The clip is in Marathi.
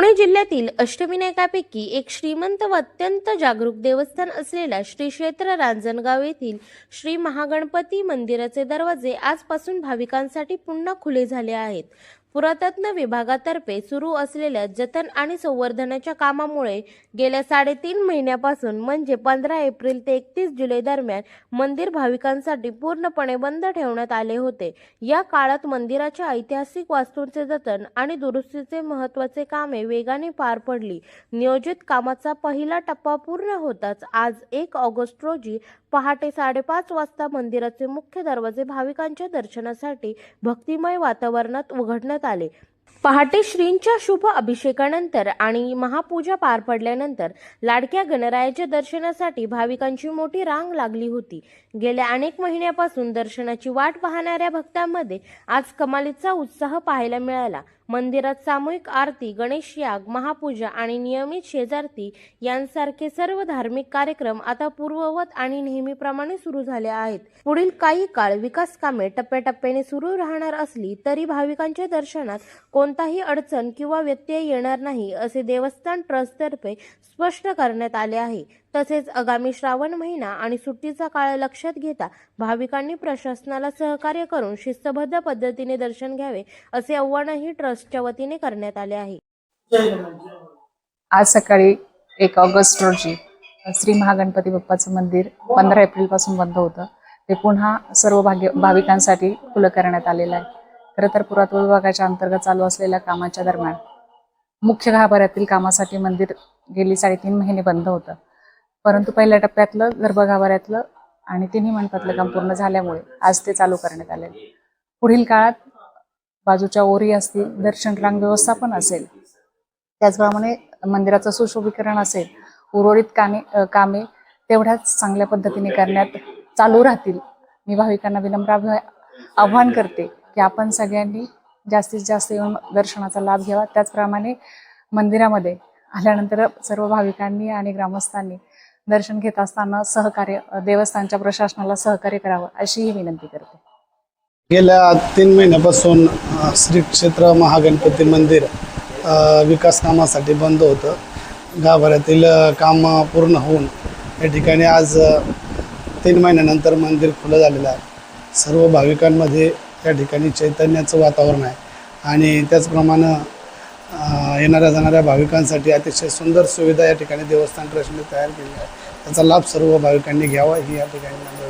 पुणे जिल्ह्यातील अष्टविनायकापैकी एक श्रीमंत व अत्यंत जागरूक देवस्थान असलेल्या श्री क्षेत्र रांजणगाव येथील श्री महागणपती मंदिराचे दरवाजे आजपासून भाविकांसाठी पुन्हा खुले झाले आहेत। पुरातत्व विभागातर्फे सुरू असलेल्या जतन आणि संवर्धनाच्या कामामुळे गेल्या 3.5 महिन्यापासून म्हणजे 15 एप्रिल ते 31 जुलै दरम्यान मंदिर भाविकांसाठी पूर्णपणे बंद ठेवण्यात आले होते। या काळात मंदिराच्या ऐतिहासिक वास्तूंचे जतन आणि दुरुस्तीचे महत्त्वाचे कामे वेगाने पार पडली। नियोजित कामाचा पहिला टप्पा पूर्ण होताच आज 1 ऑगस्ट रोजी पहाटे 5:30 वाजता मंदिराचे मुख्य दरवाजे भाविकांच्या दर्शनासाठी भक्तिमय वातावरणात उघडण्यात आले। पहाटे श्रींच्या शुभ अभिषेकानंतर आणि महापूजा पार पडल्यानंतर लाडक्या गणरायाच्या दर्शनासाठी भाविकांची मोठी रांग लागली होती। गेल्या अनेक महिन्यापासून दर्शनाची वाट पाहणाऱ्या भक्तांमध्ये आज कमालीचा उत्साह पाहायला मिळाला। मंदिरात सामूहिक आरती, गणेश याग, महापूजा आणि नियमित शेजारती यांसारखे सर्व धार्मिक कार्यक्रम आता पूर्ववत आणि नेहमीप्रमाणे सुरू झाले आहेत। पुढील काही काळ विकास कामे टप्प्याटप्प्याने सुरू राहणार असली तरी भाविकांच्या दर्शनात कोणताही अडचण किंवा व्यत्यय येणार नाही असे देवस्थान ट्रस्टतर्फे स्पष्ट करण्यात आले आहे। तसेच आगामी श्रावण महिना आणि सुट्टीचा काळ लक्षात घेता भाविकांनी प्रशासनाला सहकार्य करून शिस्तबद्ध पद्धतीने दर्शन घ्यावे असे आवाहनही ट्रस्टच्या वतीने करण्यात आले आहे। आज सकाळी 1 ऑगस्ट रोजी श्री महागणपती बाप्पाचं मंदिर 15 एप्रिल पासून बंद होतं। ते पुन्हा सर्व भाविकांसाठी खुलं करण्यात आलेलं आहे। खरं तर पुरातत्व विभागाच्या अंतर्गत चालू असलेल्या कामाच्या दरम्यान मुख्य गाभाऱ्यातील कामासाठी मंदिर गेली 3.5 महिने बंद होतं, परंतु पहिल्या टप्प्यातलं गर्भगाभाऱ्यातलं आणि तिन्ही मंडपातलं काम पूर्ण झाल्यामुळे आज ते चालू करण्यात आले। पुढील काळात बाजूच्या ओरी असतील, दर्शन रांग व्यवस्थापन असेल, त्याचप्रमाणे मंदिराचं सुशोभीकरण असेल, उर्वरित कामे तेवढ्याच चांगल्या पद्धतीने करण्यात चालू राहतील। मी भाविकांना विनम्र आव्हान करते की आपण सगळ्यांनी जास्तीत जास्त येऊन दर्शनाचा लाभ घ्यावा। त्याचप्रमाणे मंदिरामध्ये आल्यानंतर सर्व भाविकांनी आणि ग्रामस्थांनी दर्शन घेत असताना सहकार्य देवस्थानच्या प्रशासनाला सहकार्य करावं अशी ही विनंती करते। गेल्या 3 महिन्यापासून श्री क्षेत्र महागणपती मंदिर विकास कामासाठी बंद होतं। गाभाऱ्यातील काम पूर्ण होऊन या ठिकाणी आज 3 महिन्यानंतर मंदिर खुलं झालेलं आहे। सर्व भाविकांमध्ये या ठिकाणी चैतन्याचं वातावरण आहे आणि त्याचप्रमाणे येणाऱ्या जाणाऱ्या भाविकांसाठी अतिशय सुंदर सुविधा या ठिकाणी देवस्थान ट्रस्टने तयार केली आहे। त्याचा लाभ सर्व भाविकांनी घ्यावा ही या ठिकाणी